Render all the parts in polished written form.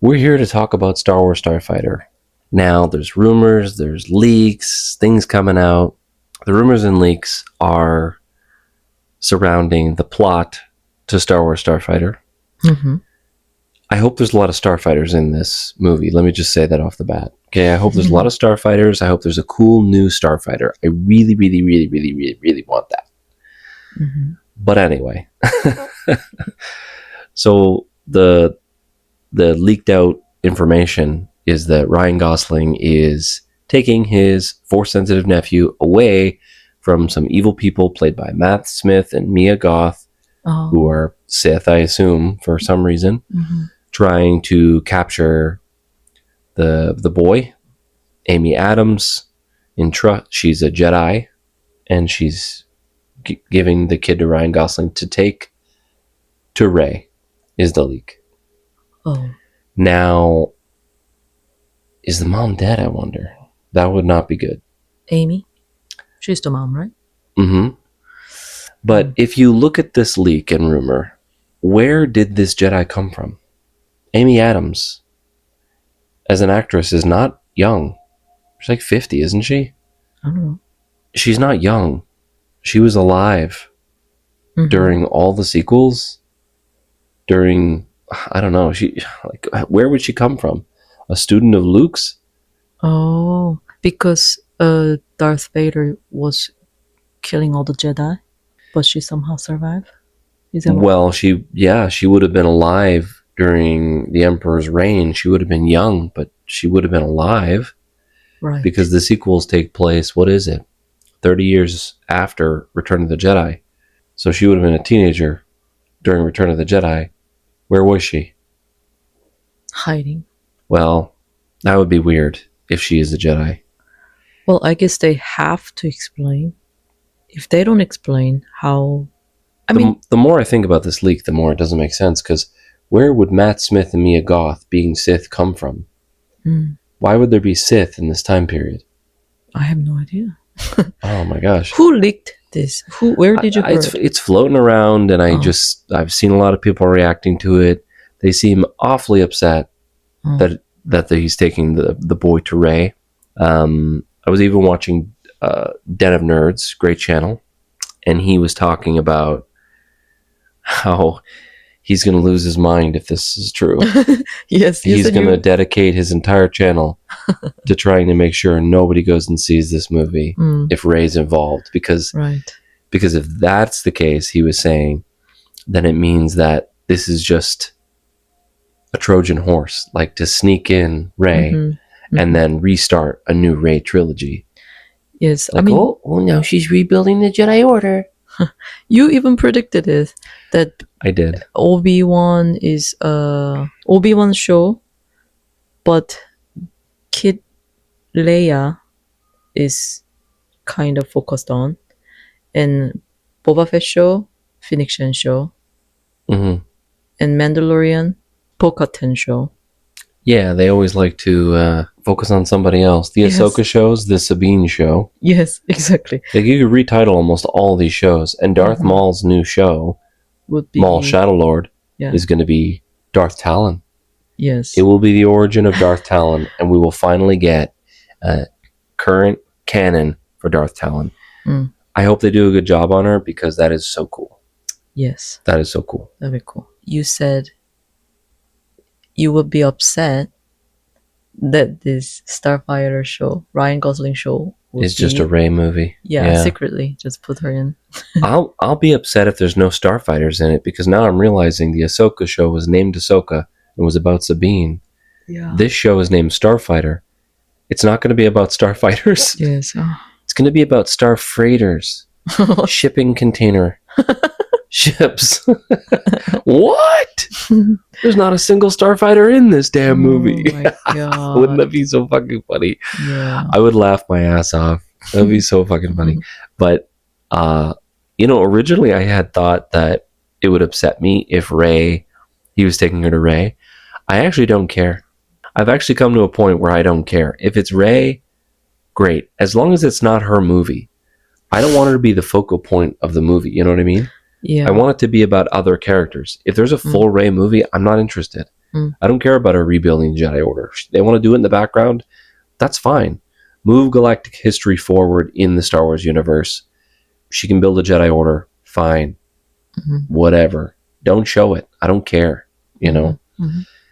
We're here to talk about Star Wars Starfighter. Now, there's rumors, there's leaks, things coming out. The rumors and leaks are surrounding the plot to Star Wars Starfighter. Mm-hmm. I hope there's a lot of starfighters in this movie. Let me just say that off the bat. Okay, I hope there's a lot of starfighters. I hope there's a cool new starfighter. I really, really, really, really, really, really want that. Mm-hmm. But anyway, so the leaked out information is that Ryan Gosling is taking his Force-sensitive nephew away from some evil people played by Matt Smith and Mia Goth, who are Sith, I assume, for some reason, trying to capture the boy, Amy Adams. She's a Jedi, and she's giving the kid to Ryan Gosling to take to Rey, is the leak. Oh. Now, is the mom dead, I wonder? That would not be good. Amy? She's the mom, right? Mm-hmm. But if you look at this leak and rumor, where did this Jedi come from? Amy Adams, as an actress, is not young. She's like 50, isn't she? I don't know. She's not young. She was alive during all the sequels. During, I don't know, where would she come from? A student of Luke's? Oh, because Darth Vader was killing all the Jedi, but she somehow survived? Is that Well, she would have been alive during the Emperor's reign. She would have been young, but she would have been alive. Right. Because the sequels take place, 30 years after Return of the Jedi. So she would have been a teenager during Return of the Jedi. Where was she? Hiding. Well, that would be weird if she is a Jedi. Well, I guess they have to explain. If they don't explain how... The more I think about this leak, the more it doesn't make sense, because where would Matt Smith and Mia Goth being Sith come from? Why would there be Sith in this time period? I have no idea. Oh my gosh. Who leaked this? Where did you hear it? It's floating around, and I've seen a lot of people reacting to it. They seem awfully upset that he's taking the boy to Rey. I was even watching Den of Nerds, great channel, and he was talking about how he's going to lose his mind if this is true. Yes, he's going to dedicate his entire channel to trying to make sure nobody goes and sees this movie if Rey's involved, because if that's the case, he was saying, then it means that this is just a Trojan horse, like to sneak in Rey and then restart a new Rey trilogy. Yes, like, now she's rebuilding the Jedi Order. You even predicted it, that I did. Obi-Wan is Obi-Wan show, but Kid Leia is kind of focused on, and Boba Fett show, Phoenix Shen show, and Mandalorian, Bo-Katan show. Yeah, they always like to focus on somebody else. The Ahsoka shows, the Sabine show. Yes, exactly. Like, you could retitle almost all these shows. And Darth Maul's new show, would be Maul Shadowlord, is going to be Darth Talon. Yes. It will be the origin of Darth Talon, and we will finally get current canon for Darth Talon. I hope they do a good job on her, because that is so cool. Yes. That is so cool. That'd be cool. You said you would be upset that this Starfighter show, Ryan Gosling show, is just a Rey movie. Yeah, secretly just put her in. I'll be upset if there's no starfighters in it, because now I'm realizing the Ahsoka show was named Ahsoka and was about Sabine. Yeah. This show is named Starfighter. It's not going to be about starfighters. Yes. It's going to be about starfreighters. Shipping container ships. What? There's not a single starfighter in this damn movie. Oh my God. Wouldn't that be so fucking funny? Yeah. I would laugh my ass off. That would be so fucking funny. But, originally I had thought that it would upset me if he was taking her to Rey. I actually don't care. I've actually come to a point where I don't care. If it's Rey, great. As long as it's not her movie. I don't want her to be the focal point of the movie. You know what I mean? Yeah. I want it to be about other characters. If there's a full Rey movie, I'm not interested. Mm. I don't care about her rebuilding the Jedi Order. They want to do it in the background. That's fine. Move galactic history forward in the Star Wars universe. She can build a Jedi Order. Fine. Whatever. Don't show it. I don't care. You know,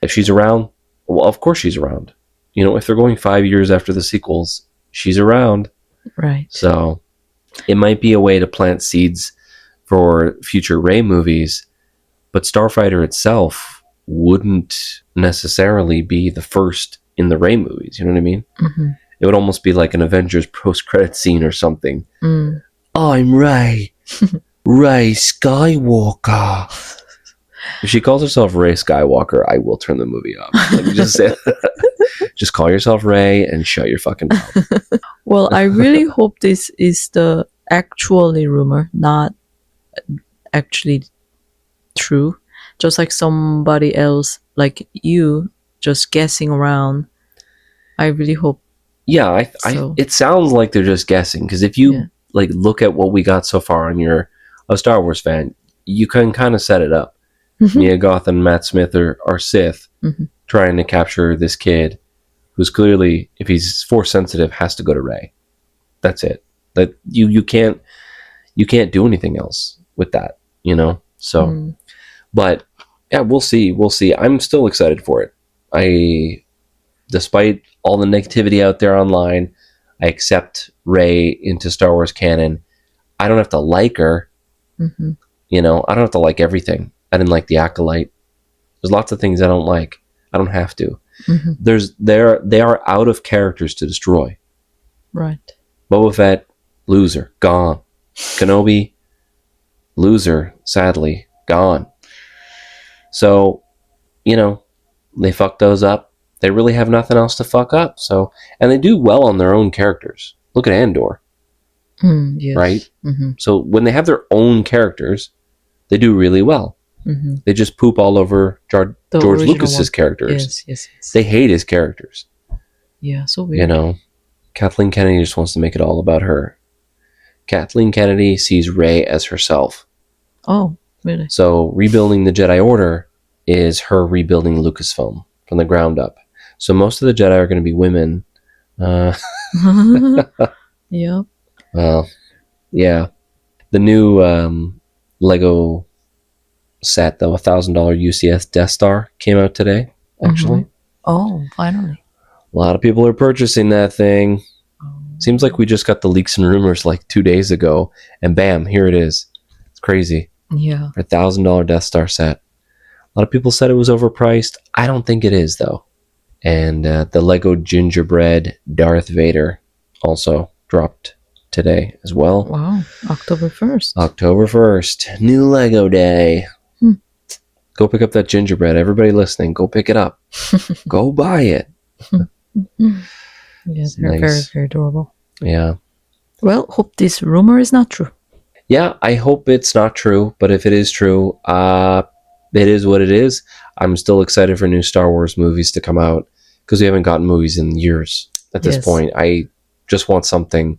if she's around, well, of course she's around. You know, if they're going 5 years after the sequels, she's around. Right. So it might be a way to plant seeds for future Rey movies, but Starfighter itself wouldn't necessarily be the first in the Rey movies. You know what I mean? It would almost be like an Avengers post-credit scene or something. I'm Rey. Rey Skywalker. If she calls herself Rey Skywalker, I will turn the movie off. Let me just say just call yourself Rey and shut your fucking mouth. Well, I really hope this is the actually rumor, not actually true. Just like somebody else, like you, just guessing around. I really hope. Yeah, So. It sounds like they're just guessing, because if you like look at what we got so far and you're a Star Wars fan, you can kind of set it up. Mia Goth and Matt Smith are Sith trying to capture this kid who's clearly, if he's Force sensitive, has to go to Rey. That's it. That you can't do anything else with that, you know. So, but yeah, we'll see. We'll see. I'm still excited for it. Despite all the negativity out there online, I accept Rey into Star Wars canon. I don't have to like her. You know, I don't have to like everything. I didn't like the Acolyte. There's lots of things I don't like. I don't have to. They are out of characters to destroy. Right. Boba Fett, loser, gone. Kenobi, loser, sadly, gone. So, you know, they fucked those up. They really have nothing else to fuck up. So, and they do well on their own characters. Look at Andor. Yes. Right? So when they have their own characters, they do really well. They just poop all over George Lucas's characters. Yes. They hate his characters. Yeah, so weird. You know, Kathleen Kennedy just wants to make it all about her. Kathleen Kennedy sees Rey as herself. Oh, really? So rebuilding the Jedi Order is her rebuilding Lucasfilm from the ground up. So most of the Jedi are going to be women. Yep. Well, yeah. The new Lego set, the $1,000 UCS Death Star, came out today, actually. Oh, finally. A lot of people are purchasing that thing. Seems like we just got the leaks and rumors like 2 days ago, and bam, here it is. It's crazy. Yeah. For $1,000 Death Star set. A lot of people said it was overpriced. I don't think it is, though. And the Lego gingerbread Darth Vader also dropped today as well. Wow. October 1st. October 1st. New Lego Day. Go pick up that gingerbread. Everybody listening, go pick it up. Go buy it. Yeah, they're very, very adorable. Yeah. Well, hope this rumor is not true. Yeah, I hope it's not true, but if it is true, it is what it is. I'm still excited for new Star Wars movies to come out, because we haven't gotten movies in years at this point. I just want something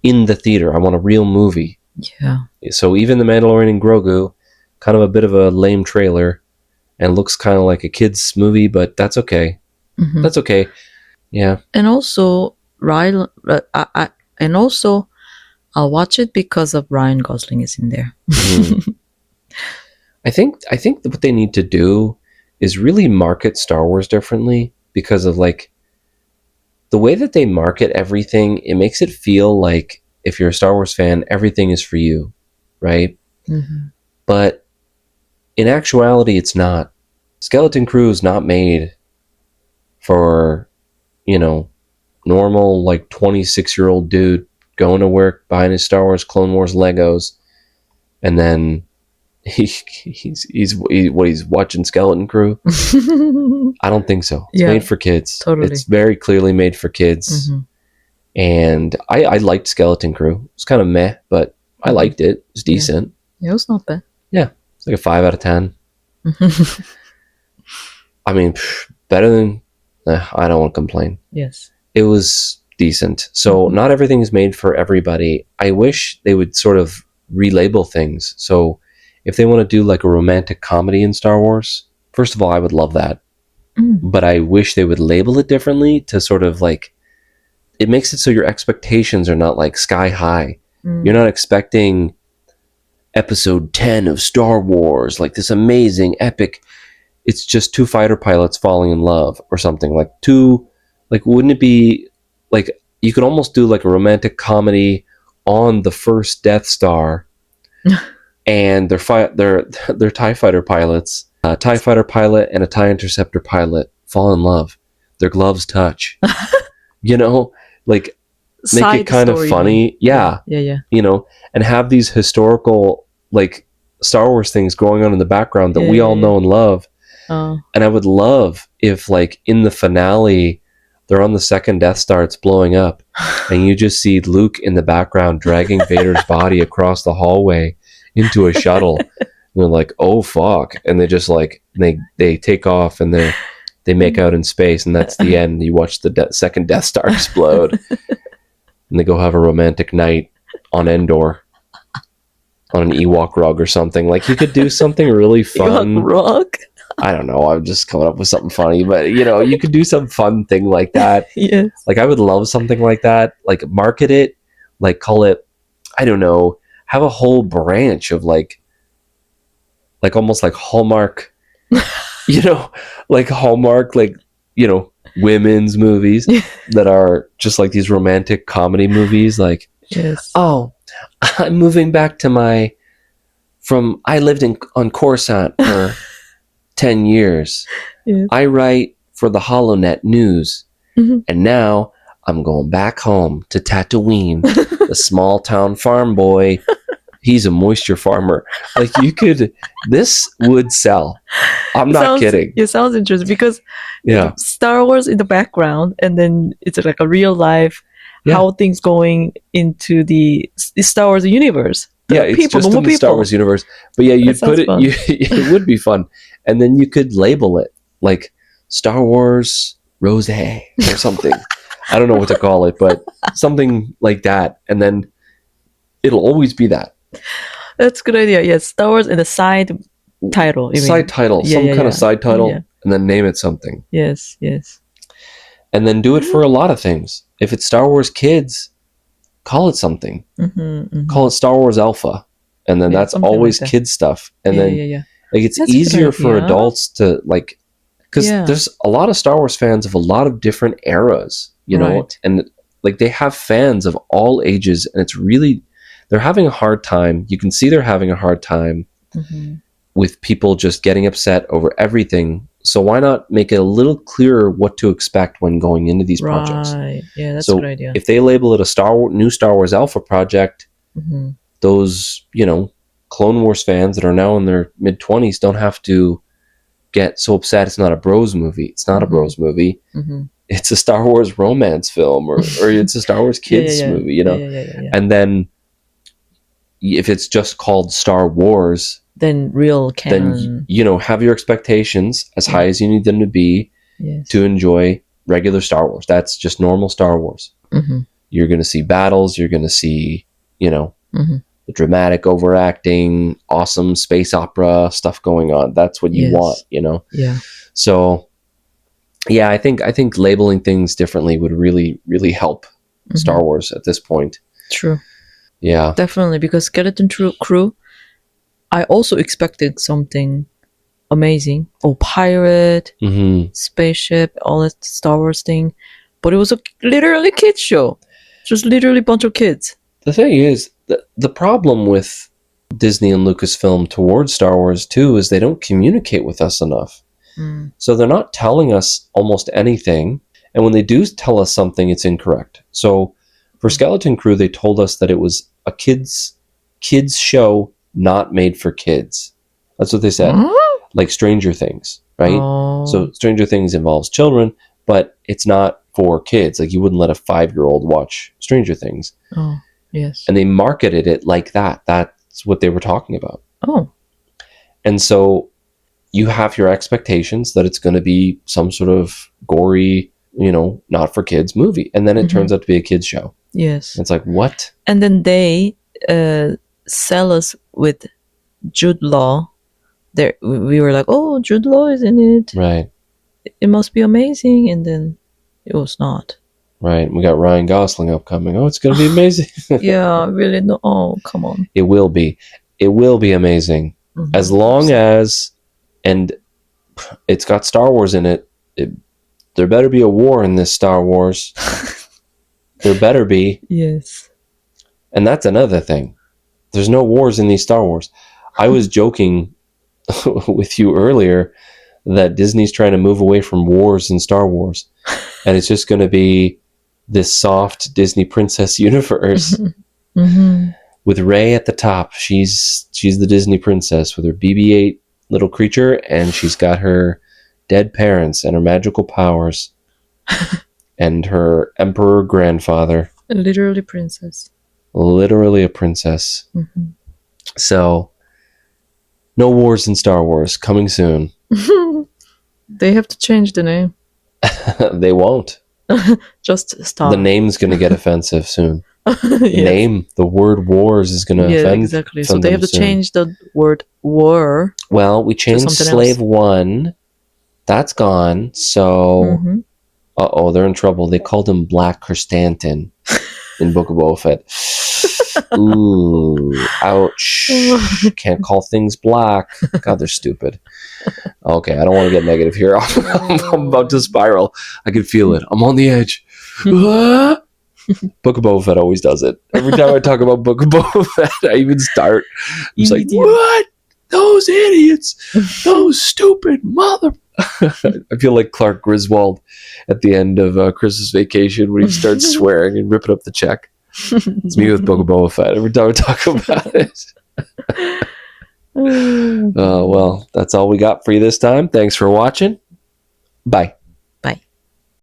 in the theater. I want a real movie. Yeah. So even The Mandalorian and Grogu, kind of a bit of a lame trailer, and looks kind of like a kid's movie, but that's okay. That's okay. Yeah. And also, I'll watch it because of Ryan Gosling is in there. I think what they need to do is really market Star Wars differently, because of like the way that they market everything. It makes it feel like if you're a Star Wars fan, everything is for you, right? But in actuality, it's not. Skeleton Crew is not made for, you know, normal like 26-year-old dude going to work buying his Star Wars Clone Wars Legos, and then he's watching Skeleton Crew. I don't think so. It's made for kids. Totally. It's very clearly made for kids. And I liked Skeleton Crew. It's kind of meh, but I liked it. It's decent. Yeah, it was not bad. Yeah, it's like a 5 out of 10. I mean, better than. I don't want to complain. Yes. It was decent. So not everything is made for everybody. I wish they would sort of relabel things. So if they want to do like a romantic comedy in Star Wars first of all, I would love that, Mm. but I wish they would label it differently to sort of like, it makes it so your expectations are not like sky high. You're not expecting episode 10 of Star Wars, like this amazing epic. It's just two fighter pilots falling in love or something. Like two, like wouldn't it be like you could almost do like a romantic comedy on the first Death Star, and they're TIE fighter pilots. A TIE fighter pilot and a TIE interceptor pilot fall in love. Their gloves touch. You know, like make it Side kind of story, funny. Yeah, yeah. you know, and have these historical like Star Wars things going on in the background that we all know and love. Oh. And I would love if like in the finale they're on the second Death Star, it's blowing up, and you just see Luke in the background dragging Vader's body across the hallway into a shuttle. And they're like, oh fuck, and they just like they take off and they make out in space, and that's the end. You watch the second Death Star explode, and they go have a romantic night on Endor on an Ewok rug or something. Like you could do something really fun. Ewok rug? I don't know. I'm just coming up with something funny, but you know, you could do some fun thing like that. Yes. Like I would love something like that. Like market it, like call it, I don't know, have a whole branch of like almost like Hallmark, you know, like Hallmark, like, you know, women's movies that are just like these romantic comedy movies. Like, Yes. oh, I'm moving back to I lived on Coruscant for 10 years. Yes. I write for the HoloNet News. Mhm. And now I'm going back home to Tatooine, the small town farm boy. He's a moisture farmer. Like this would sell. I'm not kidding. It sounds interesting because Yeah. Star Wars in the background, and then it's like a real life, how things going into the Star Wars universe. It's just in the Star Wars universe. But yeah, you'd put it, it would be fun. And then you could label it like Star Wars Rose or something. I don't know what to call it, but something like that. And then it'll always be that. That's a good idea. Yes, Star Wars and a side title. Side title, some kind of side title, and then name it something. Yes. And then do it for a lot of things. If it's Star Wars Kids, call it something. Call it Star Wars Alpha. And then that's always like kids stuff. And then like it's that's easier for adults to like, because there's a lot of Star Wars fans of a lot of different eras, you know, and like they have fans of all ages, and it's really, they're having a hard time. You can see they're having a hard time with people just getting upset over everything. So why not make it a little clearer what to expect when going into these projects? Yeah, that's a good idea. If they label it a new Star Wars Alpha project, those, you know, Clone Wars fans that are now in their mid-20s don't have to get so upset it's not a bros movie. It's not a bros movie. It's a Star Wars romance film, or it's a Star Wars kids movie, you know? And then if it's just called Star Wars, then real canon. Then, you know, have your expectations as high as you need them to be to enjoy regular Star Wars. That's just normal Star Wars. You're going to see battles. You're going to see, you know, the dramatic overacting, awesome space opera stuff going on. That's what you want, you know? Yeah. So, yeah, I think labeling things differently would really, really help Star Wars at this point. True. Yeah. Definitely, because Skeleton Crew, I also expected something amazing. Oh, pirate, spaceship, all that Star Wars thing. But it was literally a kids show. Just literally a bunch of kids. The thing is, the problem with Disney and Lucasfilm towards Star Wars too is they don't communicate with us enough. So they're not telling us almost anything. And when they do tell us something, it's incorrect. So for Skeleton Crew, they told us that it was a kids show not made for kids. That's what they said. Like Stranger Things, right? So Stranger Things involves children, but it's not for kids. Like you wouldn't let a 5-year-old watch Stranger Things. Oh, yes. And they marketed it like that. That's what they were talking about. Oh. And so you have your expectations that it's going to be some sort of gory, you know, not for kids movie. And then it turns out to be a kids show. Yes. It's like, what? And then they sell us with Jude Law, there we were like, oh, Jude Law is in it. Right. It must be amazing, and then it was not. Right. We got Ryan Gosling upcoming. Oh, it's going to be amazing. Yeah, really. No. Oh, come on. It will be. It will be amazing. Mhm. As long as, and it's got Star Wars in it, there better be a war in this Star Wars. There better be. Yes. And that's another thing. There's no wars in these Star Wars. I was joking with you earlier that Disney's trying to move away from wars in Star Wars. And it's just going to be this soft Disney princess universe Mm-hmm. with Rey at the top. She's the Disney princess with her BB-8 little creature, and she's got her dead parents and her magical powers and her emperor grandfather. Literally princess. Literally a princess. Mm-hmm. So, no wars in Star Wars coming soon. They have to change the name. They won't. Just stop. The name's going to get offensive soon. The Yes. name, the word wars is going to Yeah, offend. exactly. So offend they them have to soon. change the word war. Well, we changed something Slave else. 1. That's gone. So, Mhm. uh-oh, they're in trouble. They called him Black Chrysanthemum in Book of Boba Fett. Ooh, ouch. Can't call things black. God, they're stupid. Okay, I don't want to get negative here. I'm about to spiral. I can feel it. I'm on the edge. Ah! Book of Boba Fett always does it. Every time I talk about Book of Boba Fett, I even start. I'm just like, Idiot. what? Those idiots. Those stupid mother... I feel like Clark Griswold at the end of Christmas Vacation when he starts swearing and ripping up the check. It's me with Book of Boba Fett every time I talk about it. Well, that's all we got for you this time. Thanks for watching. Bye.